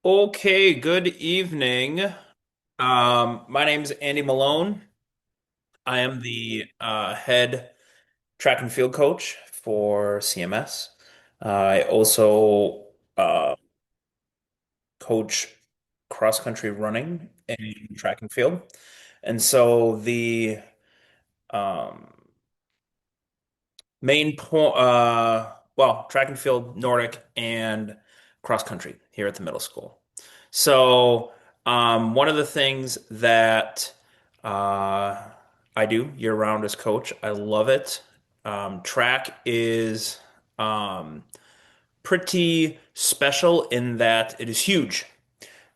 Okay, good evening. My name's Andy Malone. I am the head track and field coach for CMS. I also coach cross country running and track and field. And so the um, main point, track and field, Nordic, and cross country here at the middle school. So, one of the things that uh, I do year round as coach, I love it. Track is um, pretty special in that it is huge.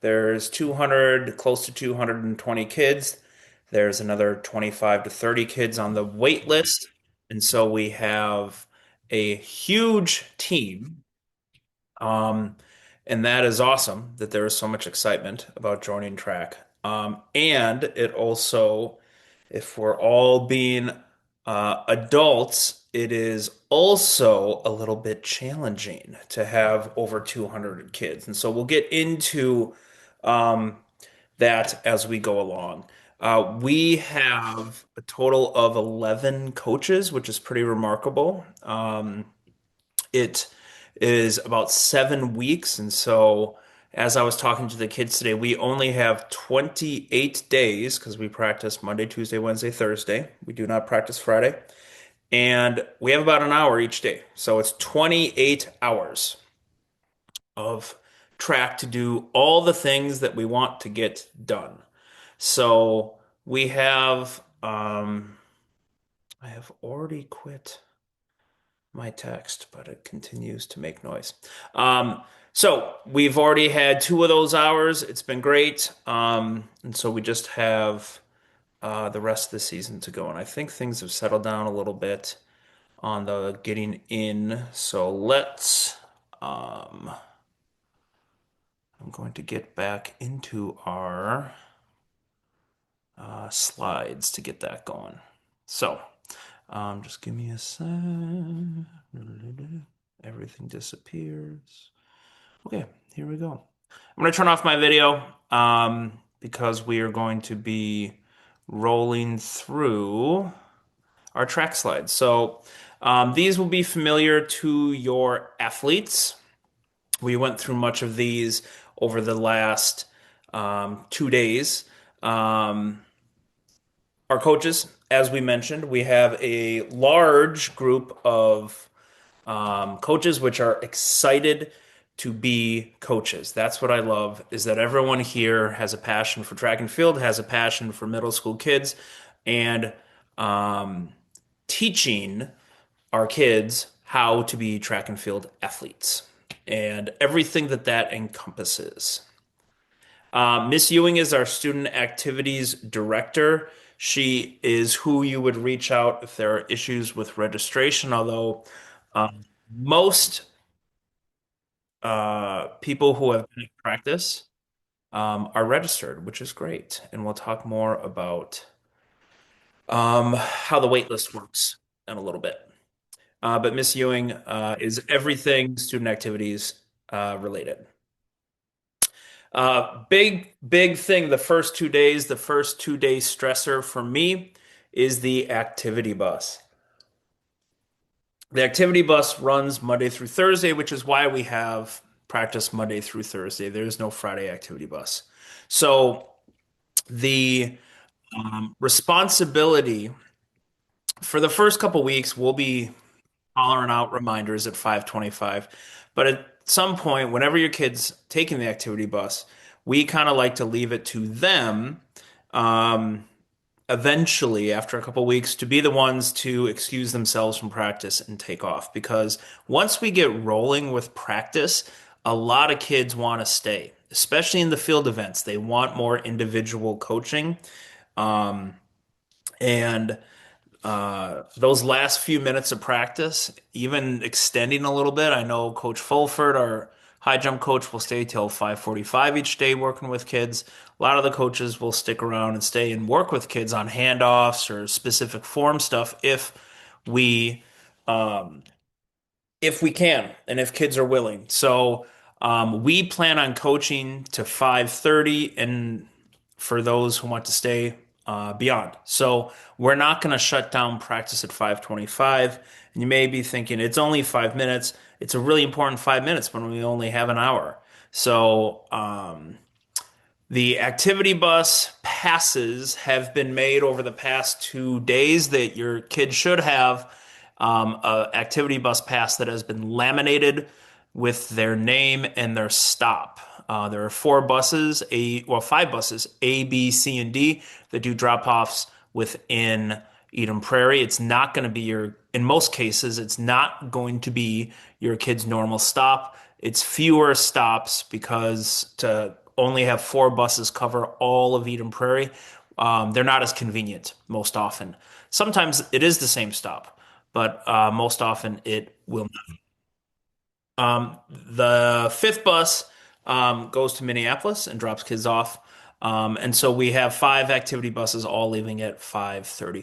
There's 200, close to 220 kids. There's another 25 to 30 kids on the wait list. And so we have a huge team. Um, and that is awesome that there is so much excitement about joining track. And it also, if we're all being adults, it is also a little bit challenging to have over 200 kids. And so we'll get into um, that as we go along. We have a total of 11 coaches, which is pretty remarkable. It is about 7 weeks. And so, as I was talking to the kids today, we only have 28 days because we practice Monday, Tuesday, Wednesday, Thursday. We do not practice Friday. And we have about an hour each day. So it's 28 hours of track to do all the things that we want to get done. So we have, I have already quit my text, but it continues to make noise. So we've already had 2 of those hours. It's been great. And so we just have the rest of the season to go. And I think things have settled down a little bit on the getting in. So I'm going to get back into our slides to get that going. So, just give me a sec. Everything disappears. Okay, here we go. I'm going to turn off my video because we are going to be rolling through our track slides. So, these will be familiar to your athletes. We went through much of these over the last 2 days. Um, our coaches, as we mentioned, we have a large group of coaches which are excited to be coaches. That's what I love is that everyone here has a passion for track and field, has a passion for middle school kids, and um, teaching our kids how to be track and field athletes and everything that that encompasses. Miss Ewing is our student activities director. She is who you would reach out if there are issues with registration, although most people who have been in practice are registered, which is great. And we'll talk more about how the wait list works in a little bit. But Miss Ewing is everything student activities related. Big thing the first 2 days, the first 2 day stressor for me is the activity bus. The activity bus runs Monday through Thursday, which is why we have practice Monday through Thursday. There is no Friday activity bus. So the responsibility for the first couple weeks will be hollering out reminders at 5:25. But at some point, whenever your kid's taking the activity bus, we kind of like to leave it to them, um, eventually, after a couple weeks, to be the ones to excuse themselves from practice and take off. Because once we get rolling with practice, a lot of kids want to stay, especially in the field events. They want more individual coaching. And those last few minutes of practice, even extending a little bit. I know Coach Fulford, our high jump coach, will stay till 5:45 each day working with kids. A lot of the coaches will stick around and stay and work with kids on handoffs or specific form stuff we um, if we can and if kids are willing. So We plan on coaching to 5:30, and for those who want to stay beyond. So we're not going to shut down practice at 5:25. And you may be thinking it's only 5 minutes. It's a really important 5 minutes when we only have an hour. So the activity bus passes have been made over the past 2 days that your kid should have a activity bus pass that has been laminated with their name and their stop. There are four buses, five buses, A, B, C, and D, that do drop-offs within Eden Prairie. It's not going to be in most cases, it's not going to be your kid's normal stop. It's fewer stops because to only have four buses cover all of Eden Prairie, they're not as convenient most often. Sometimes it is the same stop, but most often it will not. The fifth bus goes to Minneapolis and drops kids off. And so we have five activity buses all leaving at 5:30.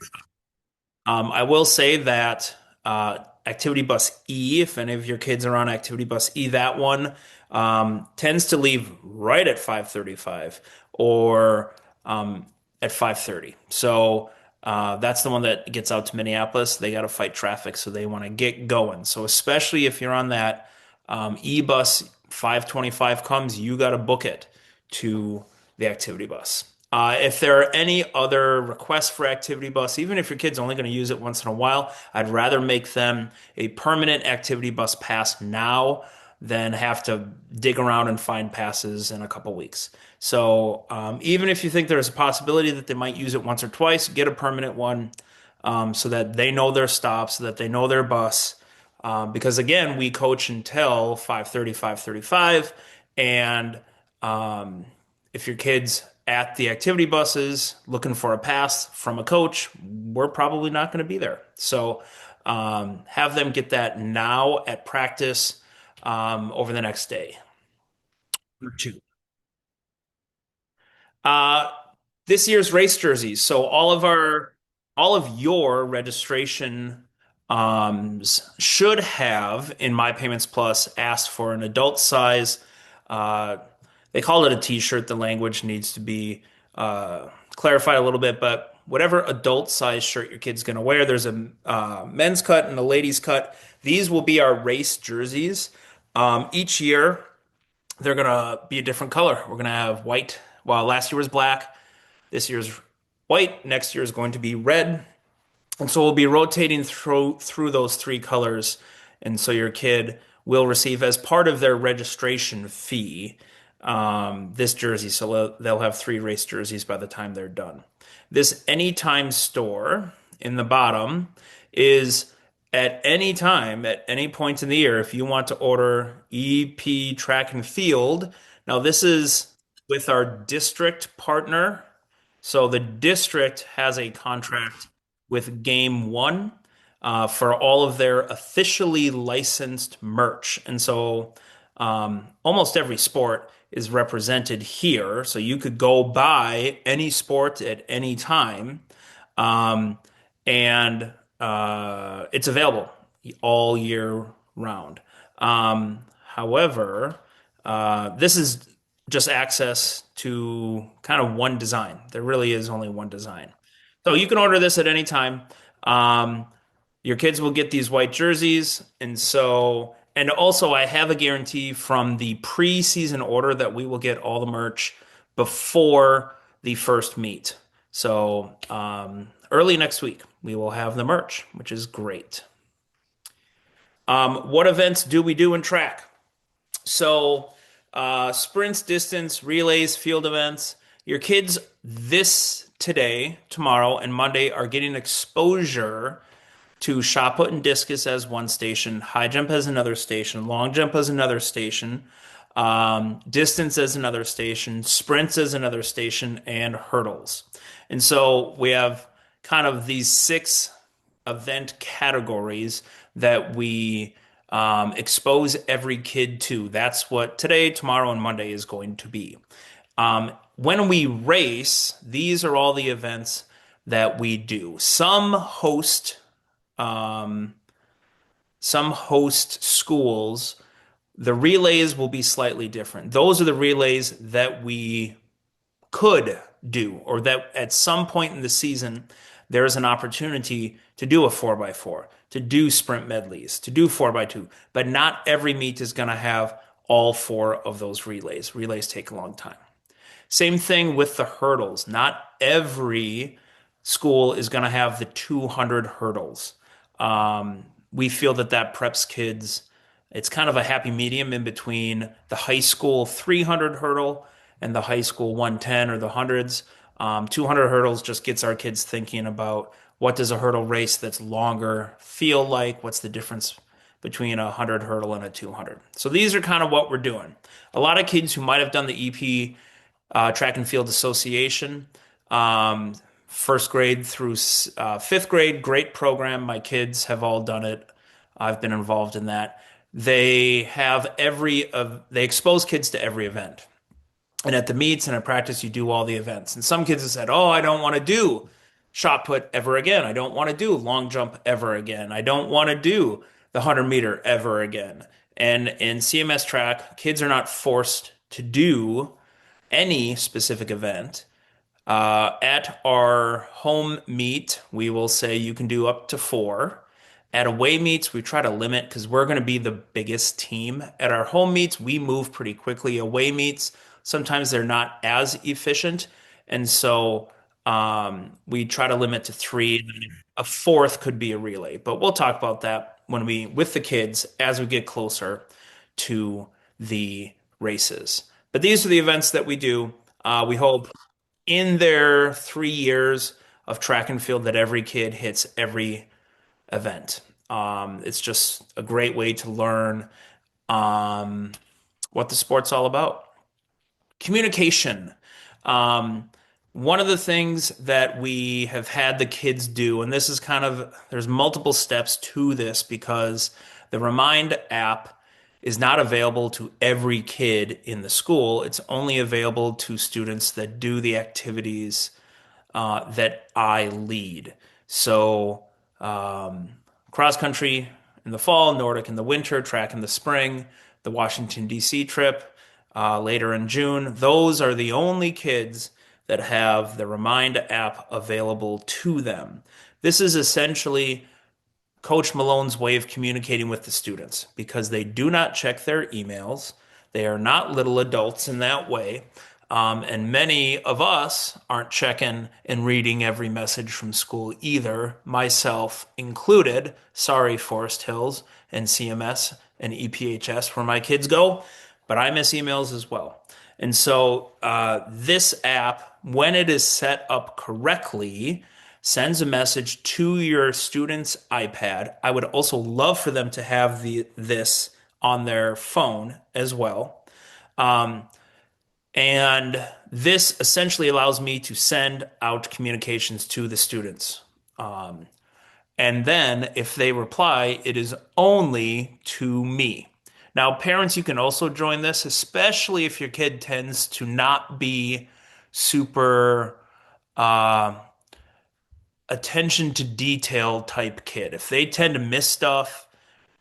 I will say that Activity Bus E, if any of your kids are on Activity Bus E, that one tends to leave right at 5:35 or at 5:30. So that's the one that gets out to Minneapolis. They got to fight traffic, so they want to get going. So especially if you're on that E bus, 5:25 comes, you got to book it to the activity bus. If there are any other requests for activity bus, even if your kid's only going to use it once in a while, I'd rather make them a permanent activity bus pass now than have to dig around and find passes in a couple weeks. So even if you think there's a possibility that they might use it once or twice, get a permanent one so that they know their stops, so that they know their bus. Because again, we coach until 5:30, 5:35, and if your kid's at the activity buses looking for a pass from a coach, we're probably not going to be there. So have them get that now at practice over the next day or two. Uh, this year's race jerseys. So all of your registration should have in My Payments Plus asked for an adult size. Uh, they call it a t-shirt. The language needs to be clarified a little bit, but whatever adult size shirt your kid's going to wear, there's a men's cut and a ladies cut. These will be our race jerseys. Each year, they're going to be a different color. We're going to have white. Well, last year was black. This year's white. Next year is going to be red. And so we'll be rotating through those three colors. And so your kid will receive as part of their registration fee this jersey. So they'll have three race jerseys by the time they're done. This anytime store in the bottom is at any time, at any point in the year, if you want to order EP Track and Field. Now, this is with our district partner. So the district has a contract with Game One for all of their officially licensed merch. And so almost every sport is represented here. So you could go buy any sport at any time. Um, and it's available all year round. However, this is just access to kind of one design. There really is only one design. So you can order this at any time. Um, your kids will get these white jerseys. And also I have a guarantee from the preseason order that we will get all the merch before the first meet. So early next week, we will have the merch, which is great. What events do we do in track? So, sprints, distance, relays, field events. Your kids today, tomorrow, and Monday are getting exposure to shot put and discus as one station, high jump as another station, long jump as another station, distance as another station, sprints as another station, and hurdles. And so we have kind of these six event categories that we expose every kid to. That's what today, tomorrow, and Monday is going to be. When we race, these are all the events that we do. Um, some host schools The relays will be slightly different. Those are the relays that we could do, or that at some point in the season, there's an opportunity to do a 4x4, to do sprint medleys, to do 4x2. But not every meet is going to have all four of those relays. Relays take a long time. Same thing with the hurdles. Not every school is going to have the 200 hurdles. We feel that that preps kids. It's kind of a happy medium in between the high school 300 hurdle and the high school 110 or the hundreds. 200 hurdles just gets our kids thinking about what does a hurdle race that's longer feel like? What's the difference between a 100 hurdle and a 200? So these are kind of what we're doing. A lot of kids who might have done the EP Track and Field Association. Um, First grade through fifth grade, great program. My kids have all done it. I've been involved in that. They have they expose kids to every event. And at the meets and at practice, you do all the events. And some kids have said, "Oh, I don't want to do shot put ever again. I don't want to do long jump ever again. I don't want to do the 100-meter ever again." And in CMS track, kids are not forced to do any specific event. At our home meet, we will say you can do up to four. At away meets, we try to limit because we're going to be the biggest team. At our home meets, we move pretty quickly. Away meets, sometimes they're not as efficient. And so we try to limit to three. A fourth could be a relay, but we'll talk about that with the kids as we get closer to the races. But these are the events that we do. We hope in their 3 years of track and field that every kid hits every event. It's just a great way to learn um, what the sport's all about. Communication. Um, One of the things that we have had the kids do, and this is there's multiple steps to this because the Remind app is not available to every kid in the school. It's only available to students that do the activities that I lead. So, cross country in the fall, Nordic in the winter, track in the spring, the Washington, D.C. trip later in June. Those are the only kids that have the Remind app available to them. This is essentially Coach Malone's way of communicating with the students because they do not check their emails. They are not little adults in that way. And many of us aren't checking and reading every message from school either, myself included. Sorry, Forest Hills and CMS and EPHS, where my kids go, but I miss emails as well. And so this app, when it is set up correctly, sends a message to your student's iPad. I would also love for them to have this on their phone as well. Um, and this essentially allows me to send out communications to the students. And then if they reply, it is only to me. Now, parents, you can also join this, especially if your kid tends to not be super uh, attention to detail type kid. If they tend to miss stuff,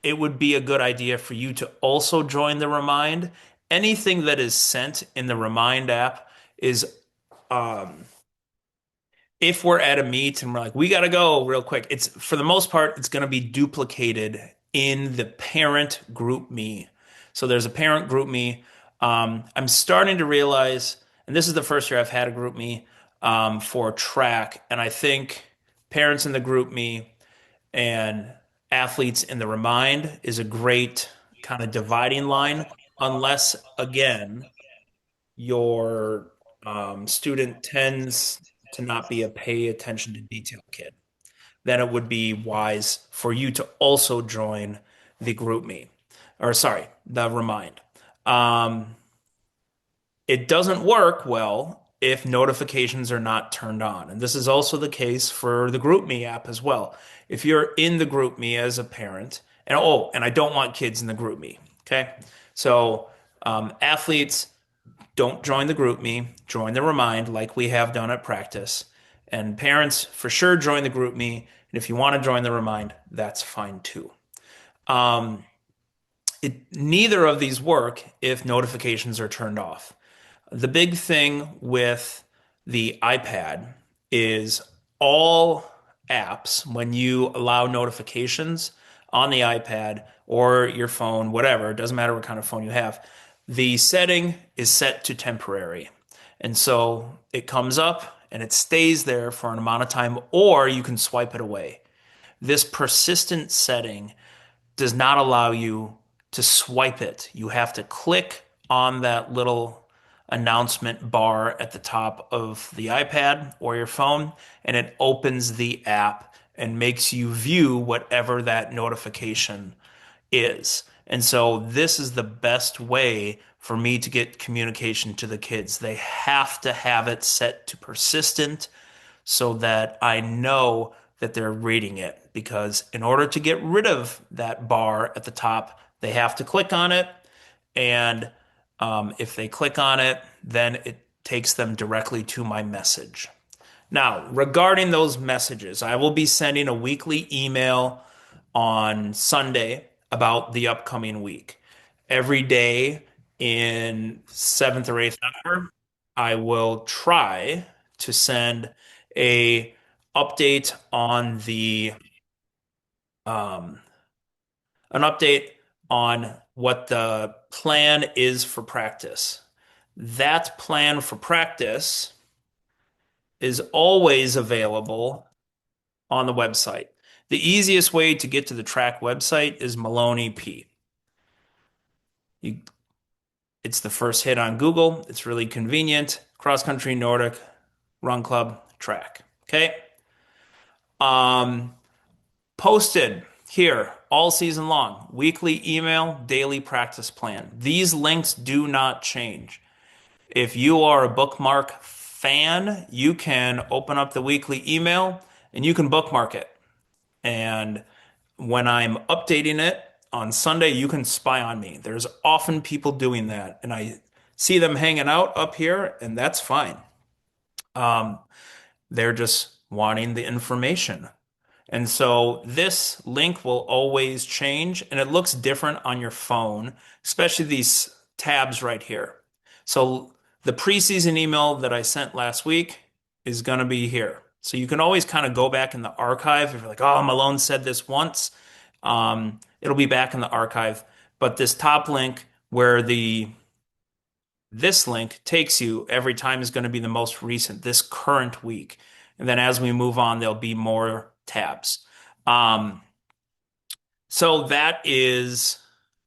it would be a good idea for you to also join the Remind. Anything that is sent in the Remind app is, if we're at a meet and we're like, we got to go real quick, it's for the most part, it's going to be duplicated in the parent group me. So there's a parent group me. I'm starting to realize, and this is the first year I've had a group me for track, and I think parents in the group me and athletes in the Remind is a great kind of dividing line, unless, again, your student tends to not be a pay attention to detail kid. Then it would be wise for you to also join the group me, or sorry, the Remind. Um, it doesn't work well if notifications are not turned on. And this is also the case for the GroupMe app as well. If you're in the GroupMe as a parent, and I don't want kids in the GroupMe, okay? So athletes, don't join the GroupMe, join the Remind like we have done at practice. And parents, for sure, join the GroupMe. And if you want to join the Remind, that's fine too. Um, neither of these work if notifications are turned off. The big thing with the iPad is all apps, when you allow notifications on the iPad or your phone, whatever, it doesn't matter what kind of phone you have, the setting is set to temporary. And so it comes up and it stays there for an amount of time, or you can swipe it away. This persistent setting does not allow you to swipe it. You have to click on that little announcement bar at the top of the iPad or your phone, and it opens the app and makes you view whatever that notification is. And so this is the best way for me to get communication to the kids. They have to have it set to persistent so that I know that they're reading it. Because in order to get rid of that bar at the top, they have to click on it. And if they click on it, then it takes them directly to my message. Now, regarding those messages, I will be sending a weekly email on Sunday about the upcoming week. Every day in seventh or eighth hour, I will try to send a update on the um, an update on what the plan is for practice. That plan for practice is always available on the website. The easiest way to get to the track website is Maloney P. You, it's the first hit on Google. It's really convenient. Cross country, Nordic, run club, track. Okay. Um, Posted here all season long. Weekly email, daily practice plan. These links do not change. If you are a bookmark fan, you can open up the weekly email and you can bookmark it. And when I'm updating it on Sunday, you can spy on me. There's often people doing that, and I see them hanging out up here, and that's fine. Um, they're just wanting the information. And so this link will always change and it looks different on your phone, especially these tabs right here. So the preseason email that I sent last week is going to be here. So you can always kind of go back in the archive. If you're like, oh, Malone said this once, it'll be back in the archive. But this top link where this link takes you every time is going to be the most recent, this current week. And then as we move on, there'll be more tabs. Um, so that is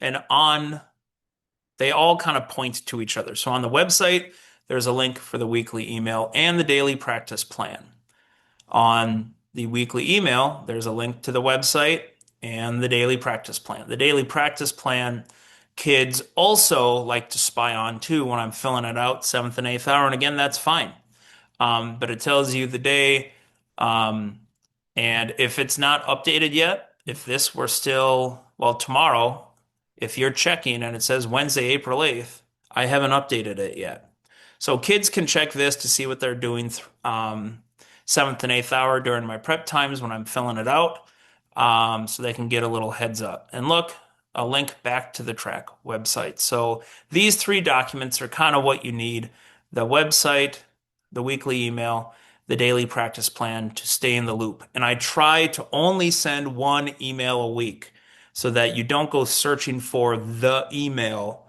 an on, they all kind of point to each other. So on the website, there's a link for the weekly email and the daily practice plan. On the weekly email, there's a link to the website and the daily practice plan. The daily practice plan, kids also like to spy on too when I'm filling it out, seventh and eighth hour. And again, that's fine. But it tells you the day. And if it's not updated yet, if this were still, well, tomorrow, if you're checking and it says Wednesday, April 8th, I haven't updated it yet. So kids can check this to see what they're doing seventh and eighth hour during my prep times when I'm filling it out, so they can get a little heads up. And look, a link back to the track website. So these three documents are kind of what you need: the website, the weekly email, the daily practice plan to stay in the loop. And I try to only send one email a week so that you don't go searching for the email.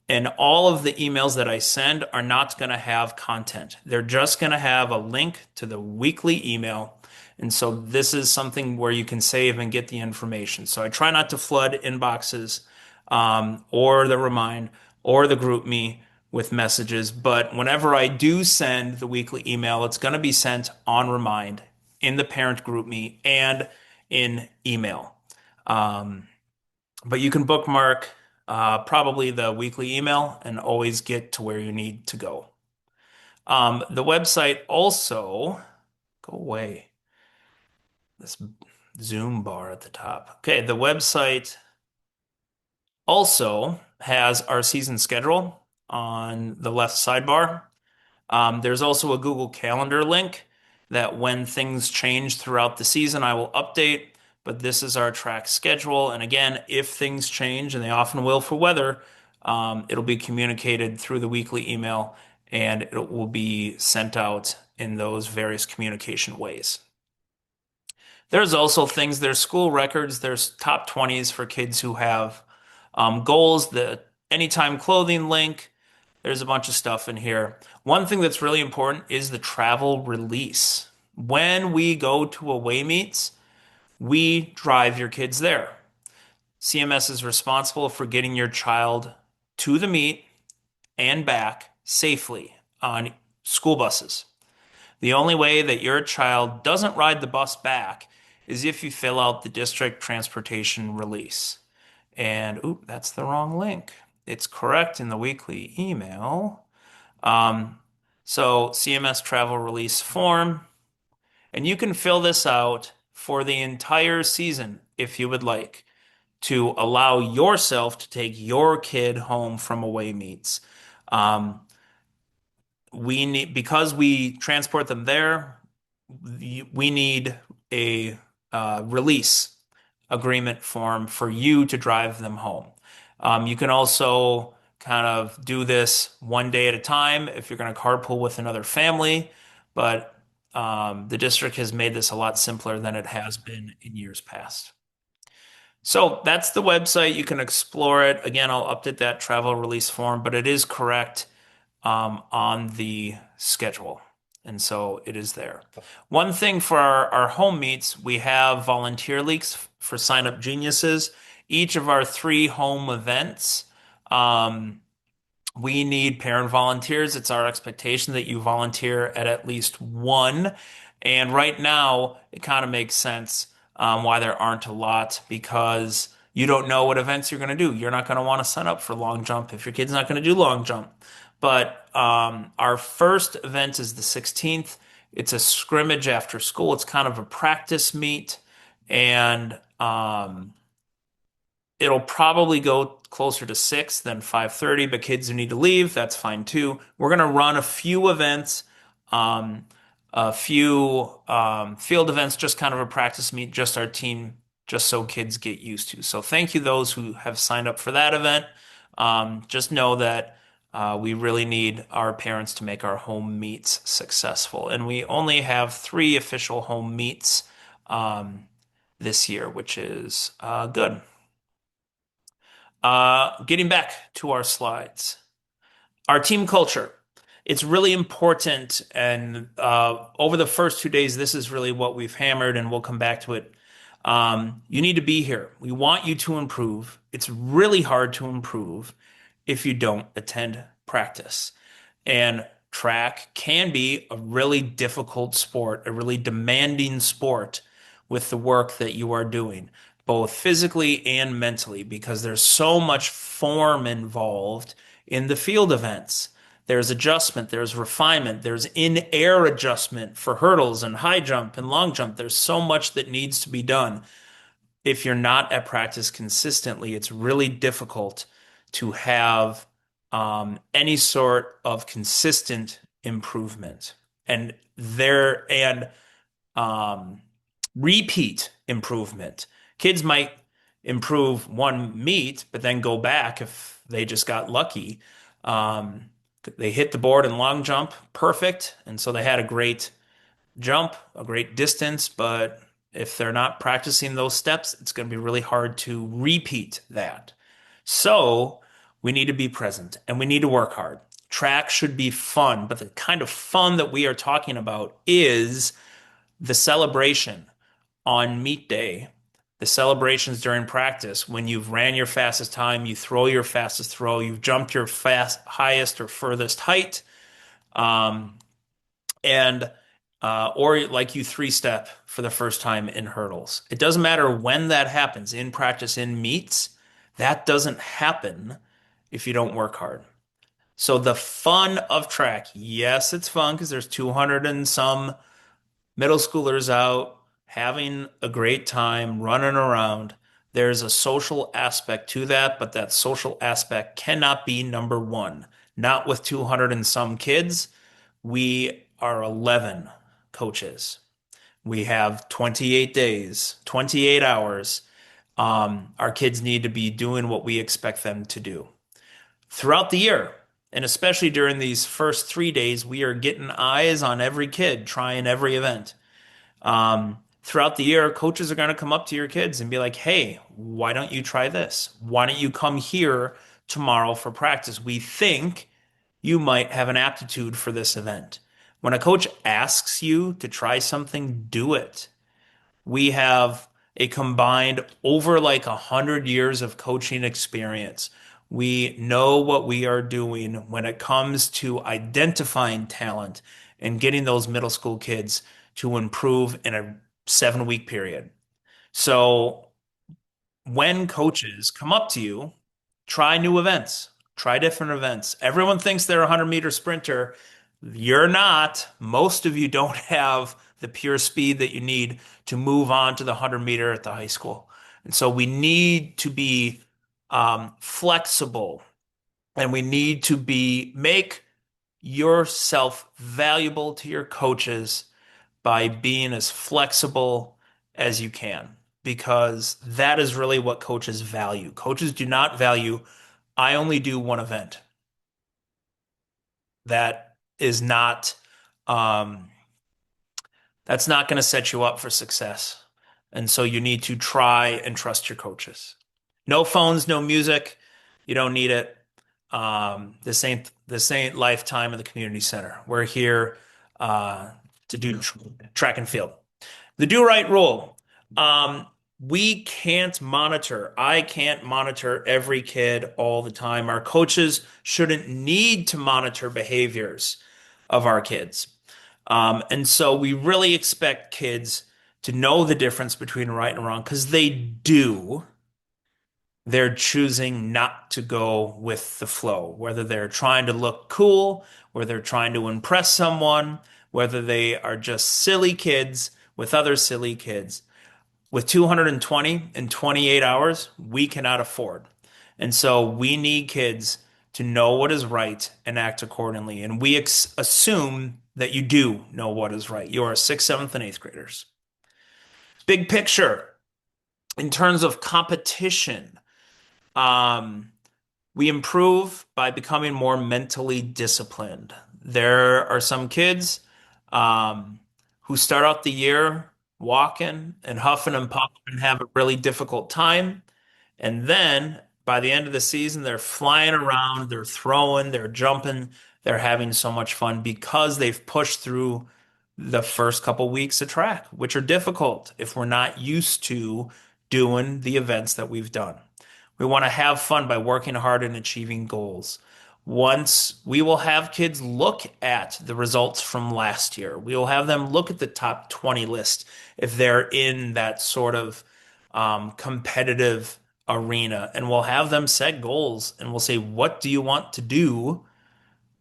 And all of the emails that I send are not going to have content. They're just going to have a link to the weekly email. And so this is something where you can save and get the information. So I try not to flood inboxes, or the Remind or the GroupMe with messages. But whenever I do send the weekly email, it's going to be sent on Remind, in the parent GroupMe, and in email. But you can bookmark probably the weekly email and always get to where you need to go. The website also, go away, this Zoom bar at the top. Okay, the website also has our season schedule on the left sidebar. There's also a Google Calendar link that when things change throughout the season, I will update. but this is our track schedule. And again, if things change, and they often will for weather, it'll be communicated through the weekly email and it will be sent out in those various communication ways. There's also things, there's school records, there's top 20s for kids who have goals, the anytime clothing link. There's a bunch of stuff in here. One thing that's really important is the travel release. When we go to away meets, we drive your kids there. CMS is responsible for getting your child to the meet and back safely on school buses. The only way that your child doesn't ride the bus back is if you fill out the district transportation release. And, oop, that's the wrong link. It's correct in the weekly email. Um, so CMS travel release form, and you can fill this out for the entire season if you would like to allow yourself to take your kid home from away meets. Um, we need, because we transport them there, we need a release agreement form for you to drive them home. You can also kind of do this one day at a time if you're going to carpool with another family, but the district has made this a lot simpler than it has been in years past. So that's the website. You can explore it. Again, I'll update that travel release form, but it is correct on the schedule. And so it is there. One thing for our home meets, we have volunteer leagues for Sign Up Geniuses. Each of our 3 home events, we need parent volunteers. It's our expectation that you volunteer at least one. And right now, it kind of makes sense why there aren't a lot because you don't know what events you're going to do. You're not going to want to sign up for long jump if your kid's not going to do long jump. But our first event is the 16th. It's a scrimmage after school. It's kind of a practice meet, and it'll probably go closer to 6 than 5:30, but kids who need to leave, that's fine too. We're going to run a few events, a few field events, just kind of a practice meet, just our team, just so kids get used to. So thank you those who have signed up for that event. Just know that we really need our parents to make our home meets successful. And we only have 3 official home meets this year, which is good. Getting back to our slides, our team culture. It's really important, and over the first 2 days, this is really what we've hammered, and we'll come back to it. You need to be here. We want you to improve. It's really hard to improve if you don't attend practice. And track can be a really difficult sport, a really demanding sport with the work that you are doing, both physically and mentally, because there's so much form involved in the field events. There's adjustment, there's refinement, there's in-air adjustment for hurdles and high jump and long jump. There's so much that needs to be done. If you're not at practice consistently, it's really difficult to have any sort of consistent improvement. And um, repeat improvement. Kids might improve one meet, but then go back if they just got lucky. They hit the board in long jump, perfect, and so they had a great jump, a great distance, but if they're not practicing those steps, it's going to be really hard to repeat that. So we need to be present and we need to work hard. Track should be fun, but the kind of fun that we are talking about is the celebration on meet day, the celebrations during practice, when you've ran your fastest time, you throw your fastest throw, you've jumped your highest or furthest height, um, and or like you 3-step for the first time in hurdles. It doesn't matter when that happens, in practice, in meets, that doesn't happen if you don't work hard. So the fun of track, yes, it's fun because there's 200 and some middle schoolers out having a great time running around. There's a social aspect to that, but that social aspect cannot be number one. Not with 200 and some kids. We are 11 coaches. We have 28 days, 28 hours. Our kids need to be doing what we expect them to do throughout the year. And especially during these first 3 days, we are getting eyes on every kid, trying every event. Throughout the year, coaches are going to come up to your kids and be like, hey, why don't you try this? Why don't you come here tomorrow for practice? We think you might have an aptitude for this event. When a coach asks you to try something, do it. We have a combined over like 100 years of coaching experience. We know what we are doing when it comes to identifying talent and getting those middle school kids to improve in a 7 week period. So when coaches come up to you, try new events, try different events. Everyone thinks they're a 100-meter sprinter. You're not. Most of you don't have the pure speed that you need to move on to the 100-meter at the high school. And so we need to be flexible and we need to be make yourself valuable to your coaches by being as flexible as you can, because that is really what coaches value. Coaches do not value, I only do one event. That is not, um, that's not going to set you up for success. And so you need to try and trust your coaches. No phones, no music. You don't need it. This ain't lifetime in the community center. We're here uh, to do track and field. The do right rule. Um, we can't monitor. I can't monitor every kid all the time. Our coaches shouldn't need to monitor behaviors of our kids. And so we really expect kids to know the difference between right and wrong because they do. They're choosing not to go with the flow, whether they're trying to look cool, whether they're trying to impress someone, whether they are just silly kids with other silly kids. With 220 in 28 hours, we cannot afford. And so we need kids to know what is right and act accordingly. And we assume that you do know what is right. You are sixth, seventh, and eighth graders. Big picture, in terms of competition, um, we improve by becoming more mentally disciplined. There are some kids who start out the year walking and huffing and puffing and have a really difficult time. And then by the end of the season, they're flying around, they're throwing, they're jumping, they're having so much fun because they've pushed through the first couple weeks of track, which are difficult if we're not used to doing the events that we've done. We want to have fun by working hard and achieving goals. Once we will have kids look at the results from last year, we will have them look at the top 20 list if they're in that sort of competitive arena, and we'll have them set goals and we'll say, what do you want to do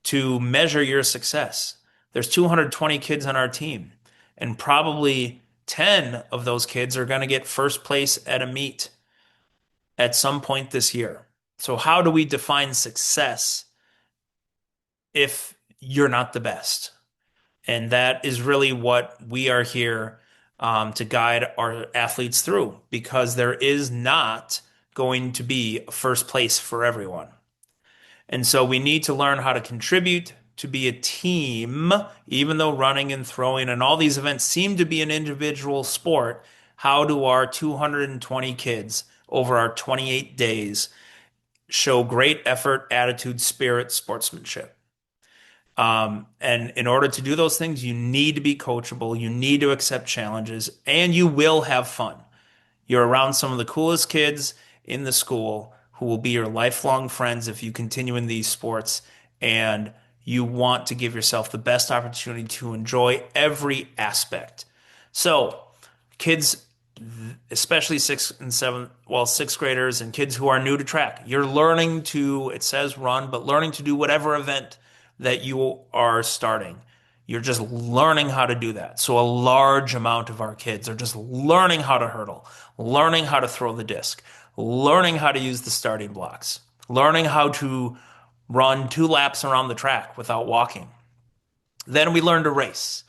to measure your success? There's 220 kids on our team, and probably 10 of those kids are going to get first place at a meet at some point this year. So, how do we define success if you're not the best? And that is really what we are here to guide our athletes through, because there is not going to be a first place for everyone. And so we need to learn how to contribute to be a team, even though running and throwing and all these events seem to be an individual sport. How do our 220 kids over our 28 days show great effort, attitude, spirit, sportsmanship? And in order to do those things, you need to be coachable, you need to accept challenges, and you will have fun. You're around some of the coolest kids in the school who will be your lifelong friends if you continue in these sports, and you want to give yourself the best opportunity to enjoy every aspect. So, kids, especially sixth and seventh, well, sixth graders and kids who are new to track, you're learning to, it says run, but learning to do whatever event that you are starting. You're just learning how to do that. So a large amount of our kids are just learning how to hurdle, learning how to throw the disc, learning how to use the starting blocks, learning how to run 2 laps around the track without walking. Then we learn to race.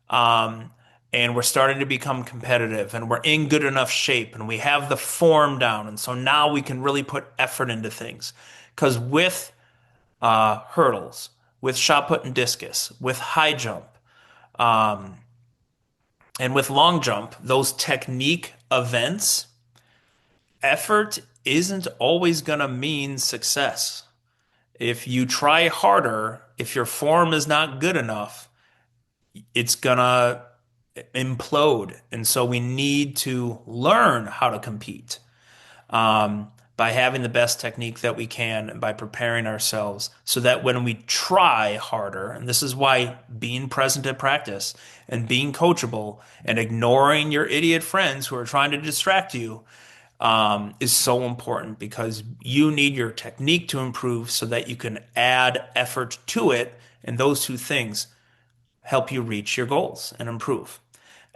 Um, and we're starting to become competitive and we're in good enough shape and we have the form down. And so now we can really put effort into things. Because with hurdles, with shot put and discus, with high jump, and with long jump, those technique events, effort isn't always going to mean success. If you try harder, if your form is not good enough, it's gonna implode. And so we need to learn how to compete by having the best technique that we can and by preparing ourselves so that when we try harder, and this is why being present at practice and being coachable and ignoring your idiot friends who are trying to distract you is so important because you need your technique to improve so that you can add effort to it. And those two things help you reach your goals and improve.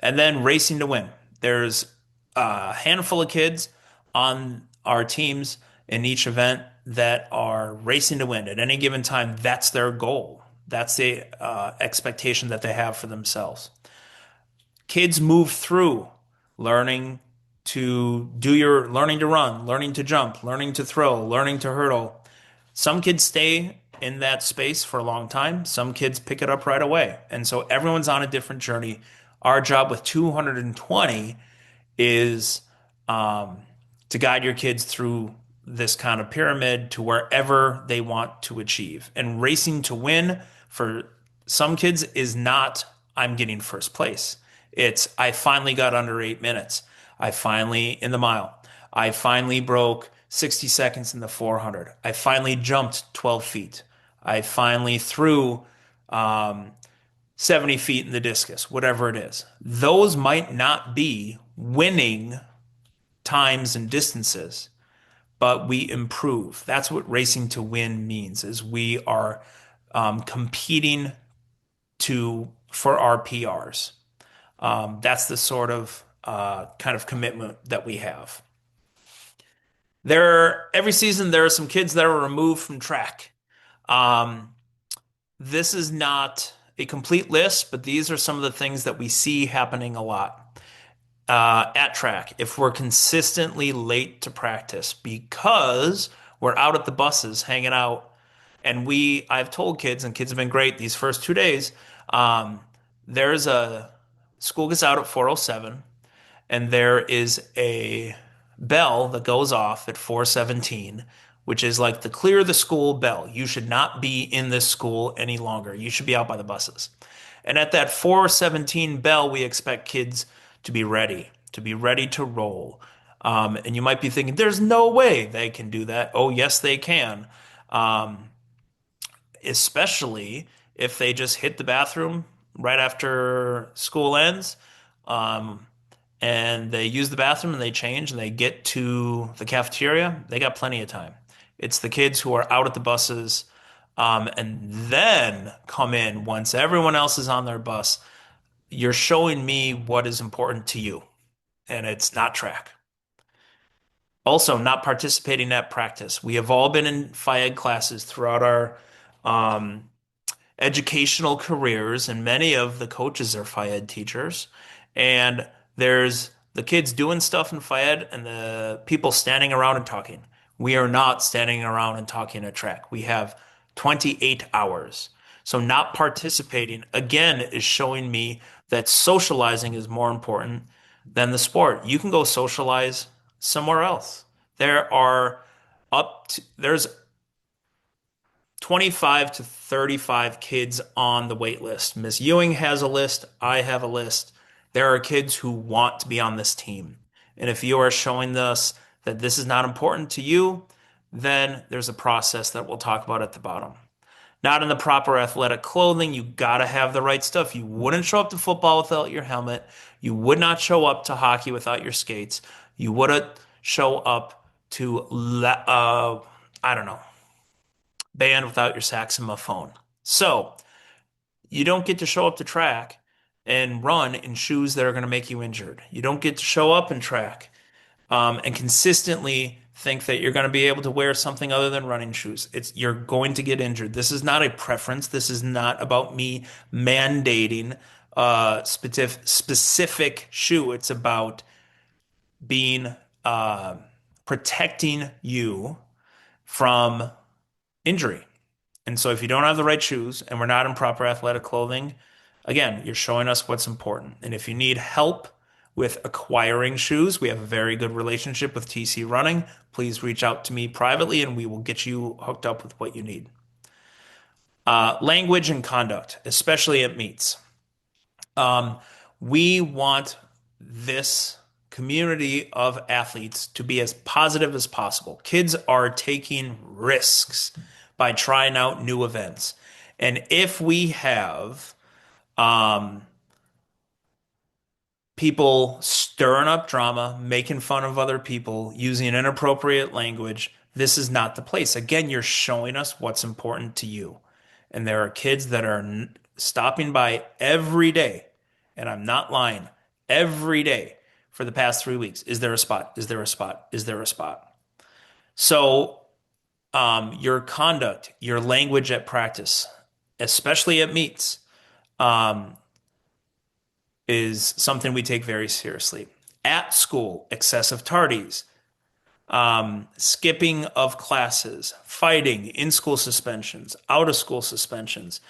And then racing to win. There's a handful of kids on our teams in each event that are racing to win. At any given time, that's their goal. That's the expectation that they have for themselves. Kids move through learning learning to run, learning to jump, learning to throw, learning to hurdle. Some kids stay in that space for a long time. Some kids pick it up right away. And so everyone's on a different journey. Our job with 220 is to guide your kids through this kind of pyramid to wherever they want to achieve. And racing to win for some kids is not, I'm getting first place. It's, I finally got under 8 minutes. I finally, in the mile, I finally broke 60 seconds in the 400. I finally jumped 12 feet. I finally threw 70 feet in the discus, whatever it is. Those might not be winning times and distances, but we improve. That's what racing to win means, is we are competing for our PRs. That's the sort of kind of commitment that we have. Every season there are some kids that are removed from track. Um, this is not a complete list, but these are some of the things that we see happening a lot at track. If we're consistently late to practice because we're out at the buses hanging out, and I've told kids, and kids have been great these first 2 days. Um, there's a school gets out at 4:07 and there is a bell that goes off at 4:17, which is like the clear the school bell. You should not be in this school any longer. You should be out by the buses. And at that 4:17 bell, we expect kids to be ready to roll. And you might be thinking, there's no way they can do that. Oh, yes, they can. Um, Especially if they just hit the bathroom right after school ends. Um, and they use the bathroom and they change and they get to the cafeteria, they got plenty of time. It's the kids who are out at the buses, and then come in once everyone else is on their bus. You're showing me what is important to you, and it's not track. Also, not participating at practice. We have all been in Phy Ed classes throughout our um, educational careers, and many of the coaches are Phy Ed teachers. And there's the kids doing stuff in Phy Ed and the people standing around and talking. We are not standing around and talking at track. We have 28 hours. So not participating, again, is showing me that socializing is more important than the sport. You can go socialize somewhere else. There's 25 to 35 kids on the wait list. Miss Ewing has a list. I have a list. There are kids who want to be on this team. And if you are showing us that this is not important to you, then there's a process that we'll talk about at the bottom. Not in the proper athletic clothing. You got to have the right stuff. You wouldn't show up to football without your helmet. You would not show up to hockey without your skates. You wouldn't show up to, I don't know, band without your saxophone. So you don't get to show up to track and run in shoes that are going to make you injured. You don't get to show up in track and consistently think that you're going to be able to wear something other than running shoes. You're going to get injured. This is not a preference. This is not about me mandating a specific shoe. It's about being uh, protecting you from injury. And so if you don't have the right shoes and we're not in proper athletic clothing, again, you're showing us what's important. And if you need help with acquiring shoes, we have a very good relationship with TC Running. Please reach out to me privately and we will get you hooked up with what you need. Language and conduct, especially at meets. Um, we want this community of athletes to be as positive as possible. Kids are taking risks by trying out new events. And if we have um, people stirring up drama, making fun of other people, using inappropriate language, this is not the place. Again, you're showing us what's important to you. And there are kids that are stopping by every day, and I'm not lying, every day for the past 3 weeks. Is there a spot? Is there a spot? Is there a spot? So, your conduct, your language at practice, especially at meets, um, is something we take very seriously. At school, excessive tardies, skipping of classes, fighting, in-school suspensions, out-of-school suspensions,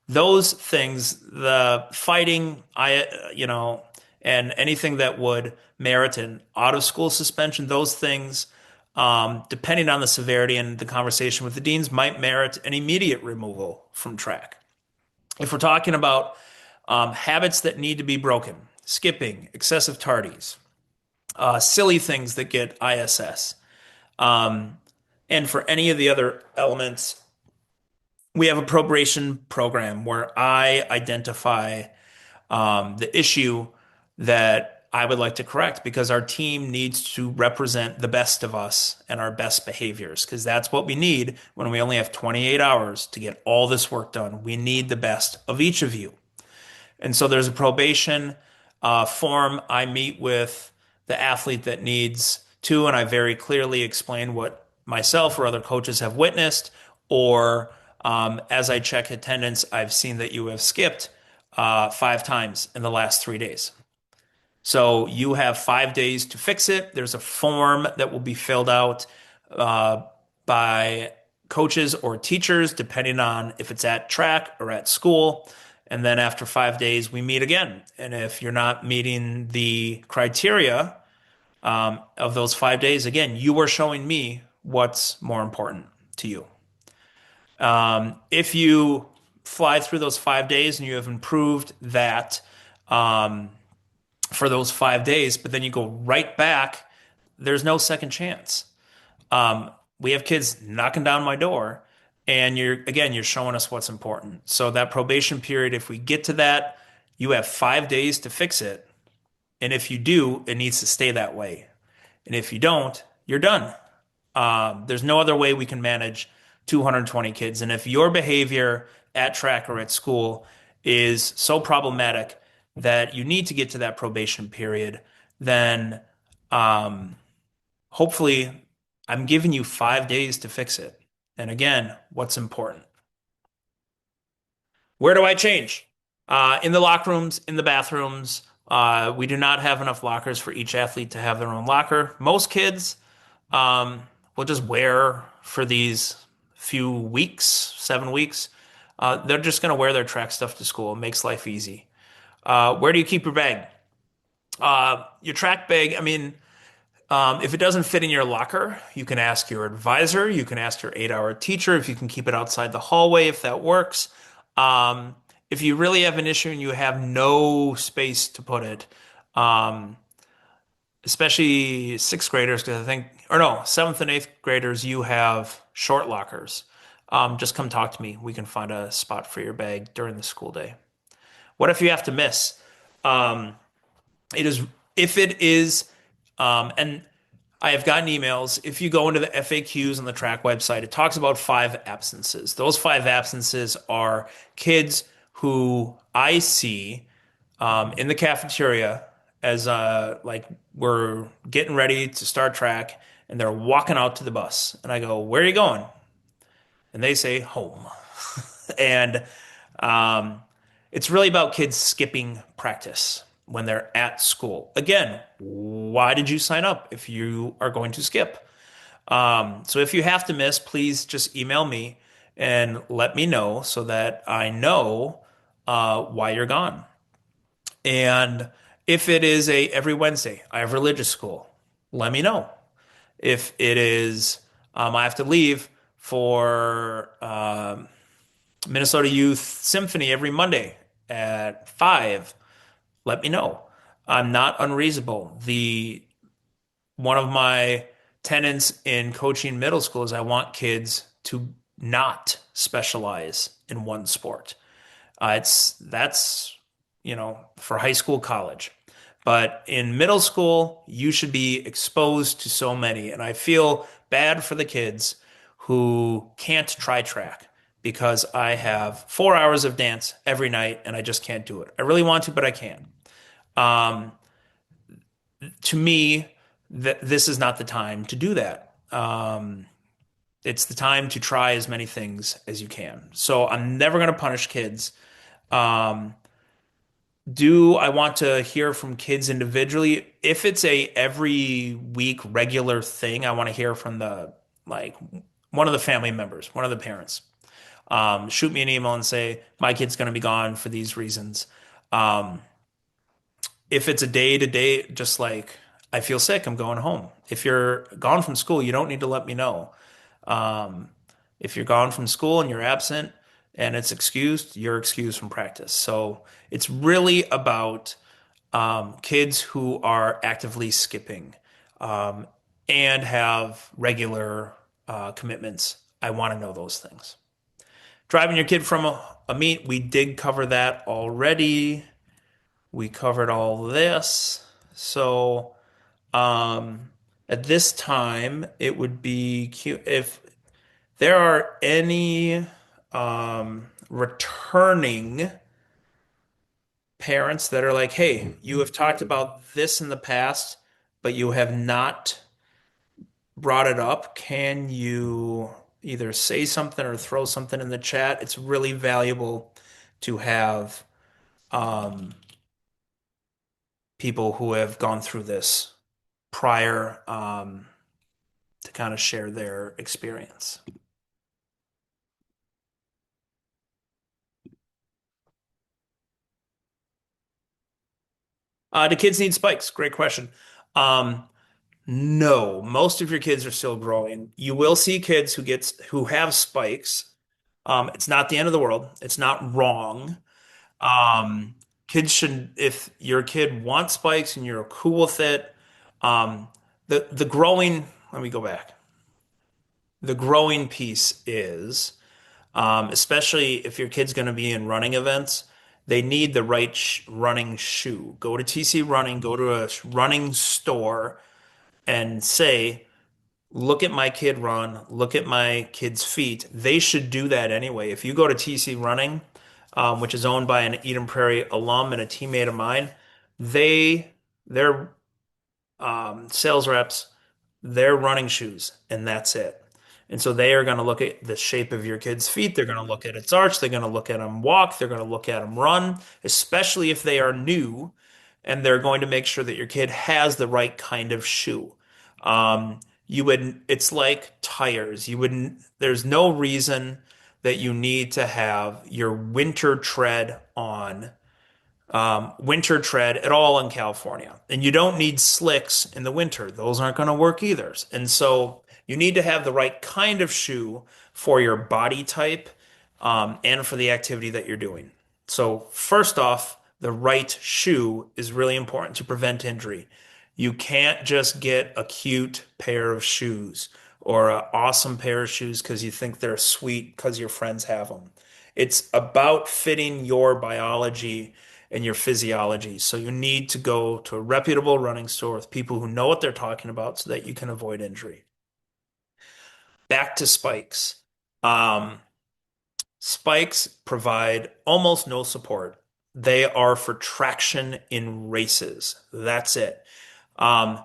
those things, the fighting, and anything that would merit an out-of-school suspension, those things, depending on the severity and the conversation with the deans, might merit an immediate removal from track. If we're talking about habits that need to be broken, skipping, excessive tardies, silly things that get ISS. Um, and for any of the other elements, we have a probation program where I identify the issue that I would like to correct because our team needs to represent the best of us and our best behaviors because that's what we need when we only have 28 hours to get all this work done. We need the best of each of you. And so there's a probation form. I meet with the athlete that needs to, and I very clearly explain what myself or other coaches have witnessed. Or as I check attendance, I've seen that you have skipped 5 times in the last 3 days. So you have 5 days to fix it. There's a form that will be filled out uh, by coaches or teachers, depending on if it's at track or at school. And then after 5 days, we meet again. And if you're not meeting the criteria of those 5 days, again, you are showing me what's more important to you. If you fly through those 5 days and you have improved that um, for those 5 days, but then you go right back, there's no second chance. We have kids knocking down my door, and you're showing us what's important. So that probation period, if we get to that, you have 5 days to fix it. And if you do, it needs to stay that way. And if you don't, you're done. There's no other way we can manage 220 kids. And if your behavior at track or at school is so problematic that you need to get to that probation period, then um, hopefully I'm giving you 5 days to fix it. And again, what's important? Where do I change? In the locker rooms, in the bathrooms. We do not have enough lockers for each athlete to have their own locker. Most kids um, will just wear for these few weeks, 7 weeks. They're just going to wear their track stuff to school. It makes life easy. Where do you keep your bag? Your track bag, I mean, if it doesn't fit in your locker, you can ask your advisor, you can ask your 8-hour teacher if you can keep it outside the hallway if that works. If you really have an issue and you have no space to put it, um, especially sixth graders, because I think, or no, seventh and eighth graders, you have short lockers. Just come talk to me. We can find a spot for your bag during the school day. What if you have to miss? Um, it is, if it is, and I have gotten emails. If you go into the FAQs on the track website, it talks about 5 absences. Those 5 absences are kids who I see in the cafeteria as like we're getting ready to start track and they're walking out to the bus. And I go, "Where are you going?" And they say, "Home." And um, It's really about kids skipping practice when they're at school. Again, why did you sign up if you are going to skip? So if you have to miss, please just email me and let me know so that I know why you're gone. And if it is a every Wednesday, I have religious school, let me know. If it is, I have to leave for Minnesota Youth Symphony every Monday at 5, let me know. I'm not unreasonable. The one of my tenets in coaching middle school is I want kids to not specialize in one sport. It's that's for high school, college. But in middle school, you should be exposed to so many. And I feel bad for the kids who can't try track because I have 4 hours of dance every night and I just can't do it. I really want to, but I can't. Um, to me, this is not the time to do that. It's the time to try as many things as you can. So I'm never going to punish kids. Um, Do I want to hear from kids individually? If it's a every week regular thing, I want to hear from the like one of the family members, one of the parents. Shoot me an email and say my kid's going to be gone for these reasons. Um, if it's a day to day, just like I feel sick, I'm going home. If you're gone from school, you don't need to let me know. Um, if you're gone from school and you're absent and it's excused, you're excused from practice. So it's really about kids who are actively skipping um, and have regular commitments. I want to know those things. Driving your kid from a meet, we did cover that already. We covered all this. So um, at this time, it would be cute if there are any returning parents that are like, hey, you have talked about this in the past, but you have not brought it up. Can you either say something or throw something in the chat? It's really valuable to have um, people who have gone through this prior to kind of share their experience. Do kids need spikes? Great question. Um, no, most of your kids are still growing. You will see kids who have spikes. It's not the end of the world. It's not wrong. Um, Kids should, if your kid wants spikes and you're cool with it, um, the growing, let me go back. The growing piece is, especially if your kid's going to be in running events, they need the right sh running shoe. Go to TC Running, go to a running store and say, look at my kid run, look at my kid's feet. They should do that anyway. If you go to TC Running, which is owned by an Eden Prairie alum and a teammate of mine, they their sales reps, their running shoes, and that's it. And so they are going to look at the shape of your kid's feet. They're going to look at its arch. They're going to look at them walk. They're going to look at them run, especially if they are new. And they're going to make sure that your kid has the right kind of shoe. It's like tires. There's no reason that you need to have your winter tread at all in California. And you don't need slicks in the winter. Those aren't going to work either. And so you need to have the right kind of shoe for your body type, and for the activity that you're doing. So first off, the right shoe is really important to prevent injury. You can't just get a cute pair of shoes or an awesome pair of shoes because you think they're sweet because your friends have them. It's about fitting your biology and your physiology. So you need to go to a reputable running store with people who know what they're talking about so that you can avoid injury. Back to spikes. Um, Spikes provide almost no support. They are for traction in races. That's it. Um,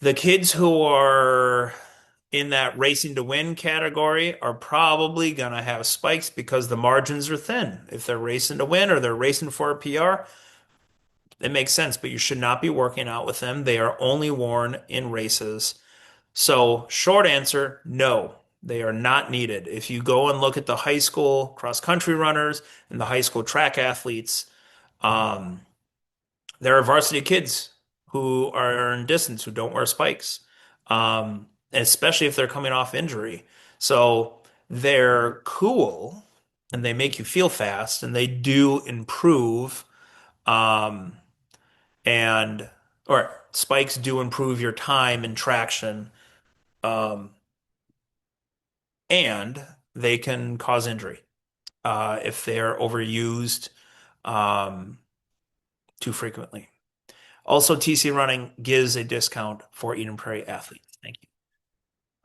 the kids who are in that racing to win category are probably going to have spikes because the margins are thin. If they're racing to win or they're racing for a PR, it makes sense, but you should not be working out with them. They are only worn in races. So, short answer, no, they are not needed. If you go and look at the high school cross country runners and the high school track athletes, um, there are varsity kids who are in distance who don't wear spikes, especially if they're coming off injury. So they're cool and they make you feel fast and they do improve, um, and or spikes do improve your time and traction, um, and they can cause injury if they're overused um, too frequently. Also, TC Running gives a discount for Eden Prairie athletes. Thank you.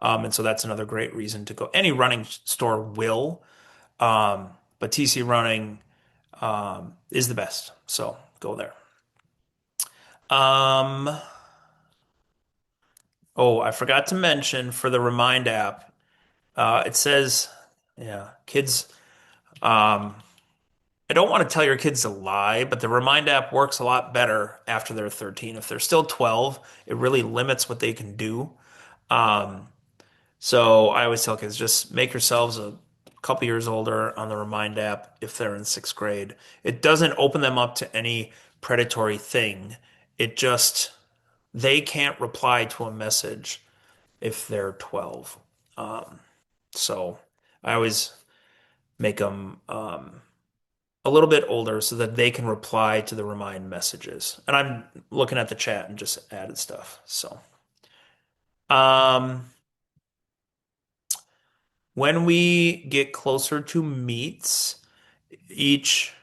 And so that's another great reason to go. Any running store will, but TC Running is the best. So go there. Um, oh, I forgot to mention for the Remind app, it says, yeah, kids. Um, I don't want to tell your kids to lie, but the Remind app works a lot better after they're 13. If they're still 12, it really limits what they can do. Um, So I always tell kids just make yourselves a couple years older on the Remind app if they're in sixth grade. It doesn't open them up to any predatory thing. It just, they can't reply to a message if they're 12. Um, so I always make them a little bit older so that they can reply to the Remind messages. And I'm looking at the chat and just added stuff. So, um, when we get closer to meets, each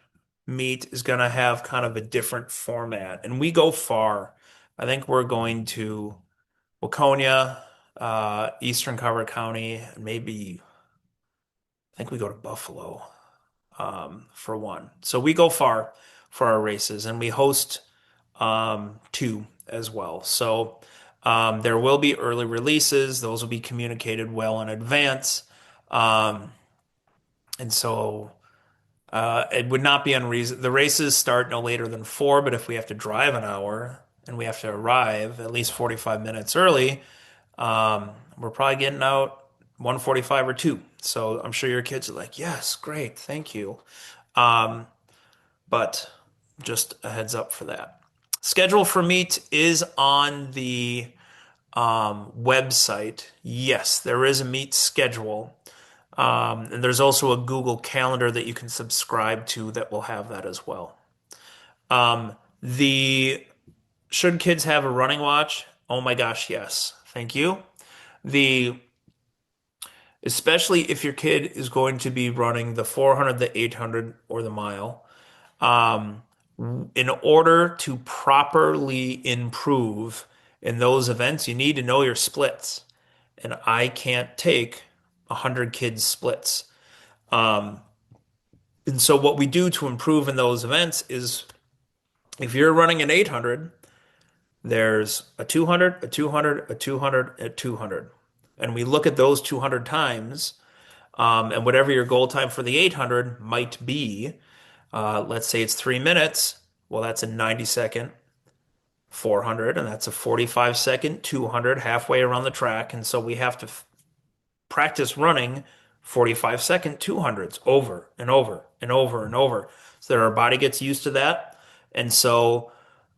meet is going to have kind of a different format. And we go far. I think we're going to Waconia, Eastern Carver County, and maybe I think we go to Buffalo for one. So we go far for our races and we host two as well. So there will be early releases. Those will be communicated well in advance. Um, and so it would not be unreasonable. The races start no later than 4, but if we have to drive an hour and we have to arrive at least 45 minutes early, we're probably getting out 1:45 or 2. So I'm sure your kids are like, yes, great, thank you. Um, but just a heads up for that. Schedule for meet is on the website. Yes, there is a meet schedule. And there's also a Google Calendar that you can subscribe to that will have that as well. The should kids have a running watch? Oh my gosh, yes. Thank you. The especially if your kid is going to be running the 400, the 800, or the mile. Um, in order to properly improve in those events, you need to know your splits. And I can't take 100 kids splits. Um, And so what we do to improve in those events is if you're running an 800, there's a 200, a 200, a 200, a 200. And we look at those 200 times, and whatever your goal time for the 800 might be, let's say it's 3 minutes. Well, that's a 90-second 400, and that's a 45-second 200 halfway around the track. And so we have to practice running 45-second 200s over and over and over and over so that our body gets used to that. And so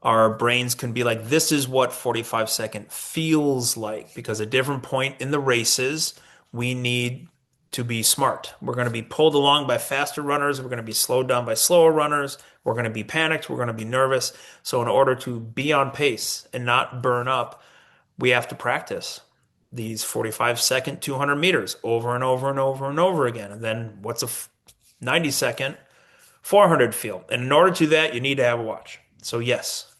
our brains can be like, this is what 45-second feels like, because at different point in the races, we need to be smart. We're going to be pulled along by faster runners. We're going to be slowed down by slower runners. We're going to be panicked. We're going to be nervous. So in order to be on pace and not burn up, we have to practice these 45-second 200 meters over and over and over and over again. And then what's a 90-second 400 feel? And in order to do that, you need to have a watch. So yes,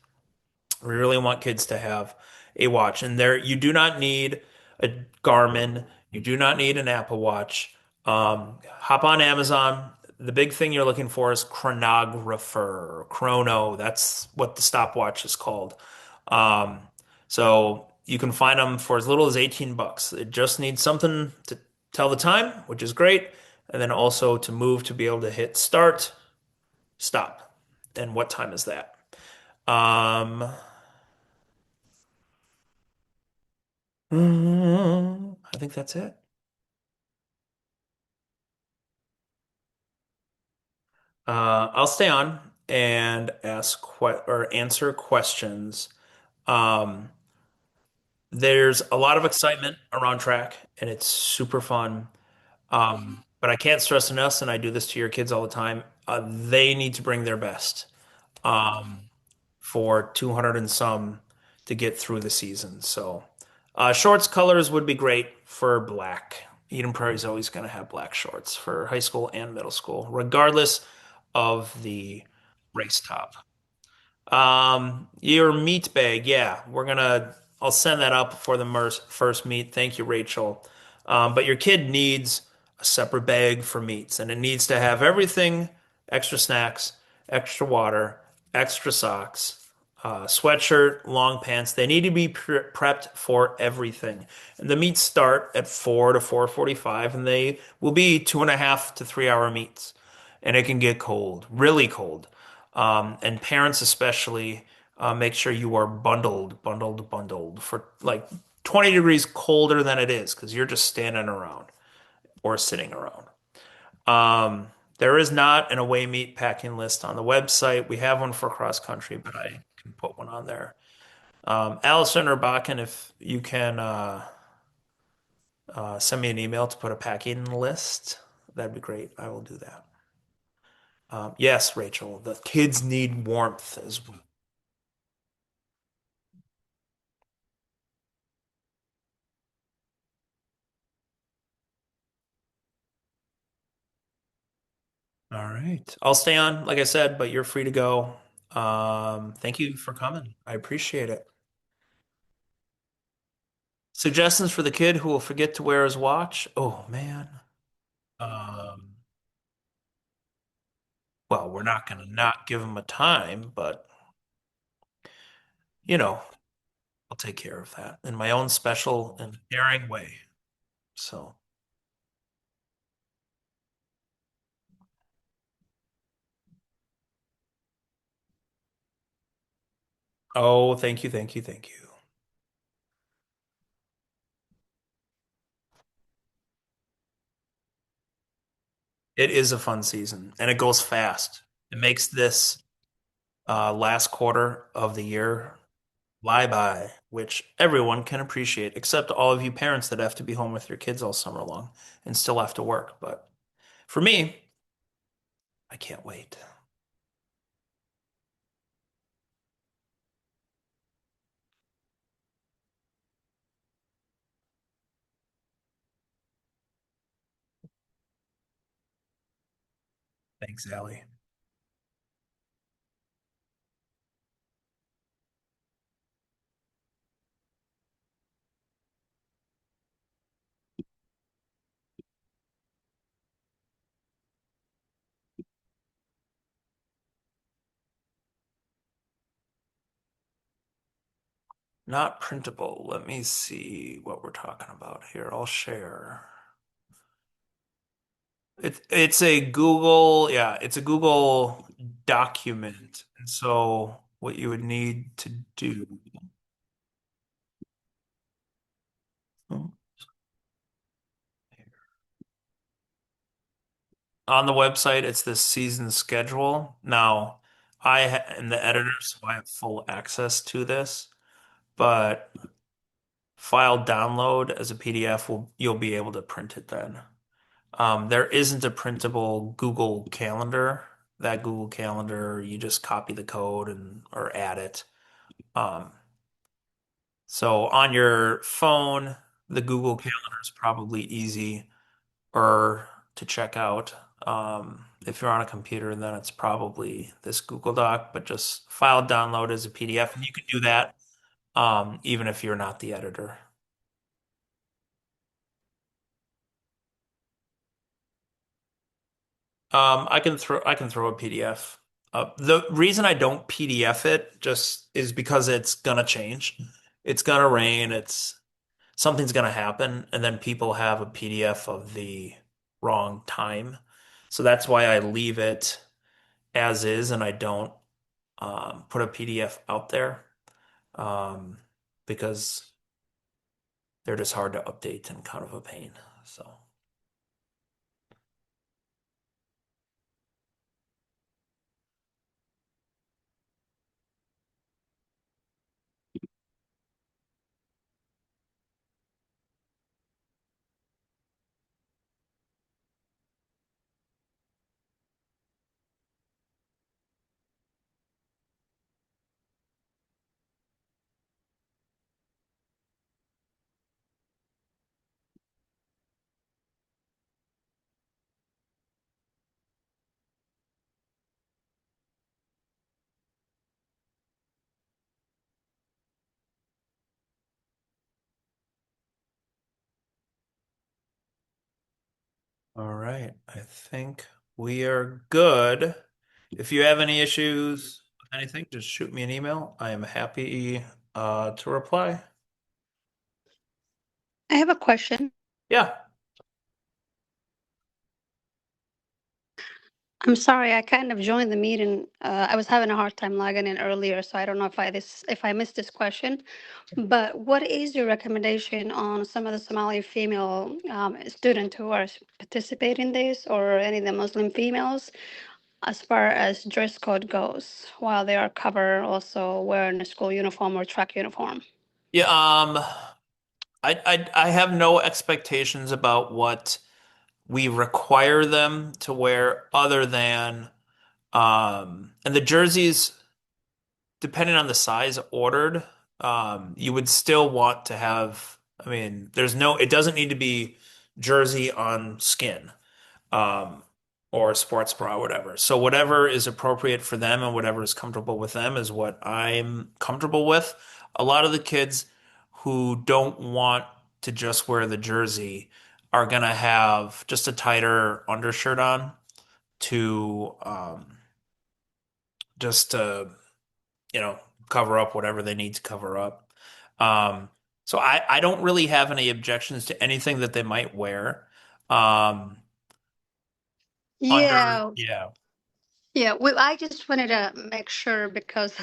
we really want kids to have a watch. And there, you do not need a Garmin. You do not need an Apple Watch. Hop on Amazon. The big thing you're looking for is chronographer, chrono. That's what the stopwatch is called. Um, so You can find them for as little as 18 bucks. It just needs something to tell the time, which is great, and then also to move to be able to hit start, stop. And what time is that? Um, I think that's it. I'll stay on and ask or answer questions. Um, there's a lot of excitement around track, and it's super fun. But I can't stress enough, and I do this to your kids all the time. They need to bring their best um, for 200 and some to get through the season. So, shorts colors would be great for black. Eden Prairie is always going to have black shorts for high school and middle school, regardless of the race top. Your meat bag, yeah, I'll send that up for the first meet. Thank you, Rachel. But your kid needs a separate bag for meats, and it needs to have everything, extra snacks, extra water, extra socks, sweatshirt, long pants. They need to be prepped for everything. And the meets start at 4 to 4:45, and they will be 2.5 to 3 hour meets. And it can get cold, really cold. And parents especially, make sure you are bundled for like 20 degrees colder than it is because you're just standing around or sitting around. There is not an away meet packing list on the website. We have one for cross country, but I can put one on there. Allison or Bakken, if you can send me an email to put a packing list, that'd be great. I will do that. Yes, Rachel, the kids need warmth as well. All right. I'll stay on, like I said, but you're free to go. Thank you for coming. I appreciate it. Suggestions for the kid who will forget to wear his watch? Oh man. Um, well, we're not gonna not give him a time, but you know, I'll take care of that in my own special and caring way. So, oh, thank you, thank you, thank you. It is a fun season and it goes fast. It makes this last quarter of the year fly by, which everyone can appreciate, except all of you parents that have to be home with your kids all summer long and still have to work. But for me, I can't wait. Thanks, Allie. Not printable. Let me see what we're talking about here. I'll share. It's a Google, yeah, it's a Google document. And so what you would need to do on the website, it's the season schedule. Now, am the editor, so I have full access to this, but file download as a PDF you'll be able to print it then. There isn't a printable Google Calendar. That Google Calendar, you just copy the code and or add it. Um, so on your phone, the Google Calendar is probably easy or to check out. If you're on a computer, then it's probably this Google Doc, but just file download as a PDF, and you can do that even if you're not the editor. I can throw a PDF. The reason I don't PDF it just is because it's gonna change. it's gonna rain, it's something's gonna happen, and then people have a PDF of the wrong time. So that's why I leave it as is and I don't put a PDF out there um, because they're just hard to update and kind of a pain. So, all right, I think we are good. If you have any issues with anything, just shoot me an email. I am happy to reply. I have a question. Yeah. I'm sorry, I kind of joined the meeting. I was having a hard time logging in earlier, so I don't know if I missed this question. But what is your recommendation on some of the Somali female students who are participating in this, or any of the Muslim females, as far as dress code goes, while they are covered also wearing a school uniform or track uniform? Yeah, I have no expectations about what we require them to wear other than and the jerseys, depending on the size ordered, you would still want to have, I mean, it doesn't need to be jersey on skin, um, or sports bra, or whatever. So whatever is appropriate for them and whatever is comfortable with them is what I'm comfortable with. A lot of the kids who don't want to just wear the jersey are gonna have just a tighter undershirt on to just to you know, cover up whatever they need to cover up. Um, so I don't really have any objections to anything that they might wear. Um, under, Yeah, yeah, yeah. Well, I just wanted to make sure because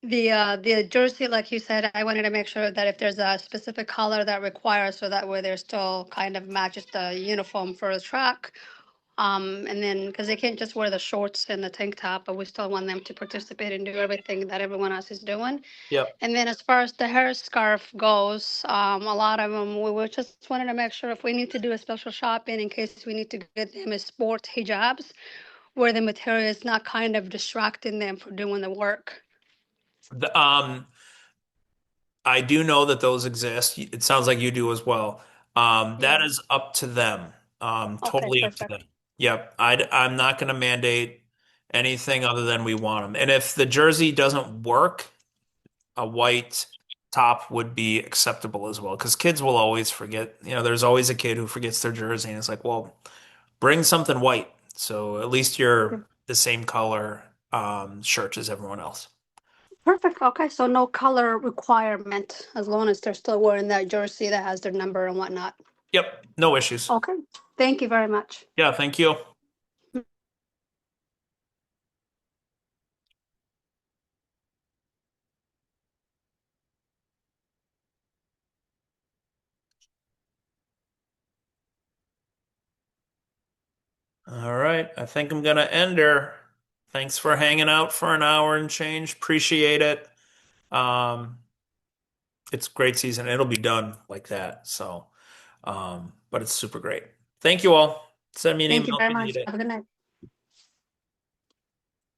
the jersey, like you said, I wanted to make sure that if there's a specific color that requires, so that way they're still kind of matches the uniform for the track. And then because they can't just wear the shorts and the tank top, but we still want them to participate and do everything that everyone else is doing. yep. And then as far as the hair scarf goes, a lot of them we were just wanted to make sure if we need to do a special shopping in case we need to get them a sport hijabs where the material is not kind of distracting them from doing the work. The, I do know that those exist. It sounds like you do as well. That Yeah. is up to them. Okay, Totally up to perfect. them. Yep. I'm not going to mandate anything other than we want them. And if the jersey doesn't work, a white top would be acceptable as well because kids will always forget. There's always a kid who forgets their jersey, and it's like, well, bring something white so at least you're the same color shirt as everyone else. Perfect. Okay, so no color requirement as long as they're still wearing that jersey that has their number and whatnot. Yep, no issues. Okay. Thank you very much. Yeah, thank you. All right, I think I'm gonna end her. Thanks for hanging out for an hour and change. Appreciate it. Um, it's great season. It'll be done like that. So, but it's super great. Thank you all. Send me an Thank you email very if you need much. it. Have a good night.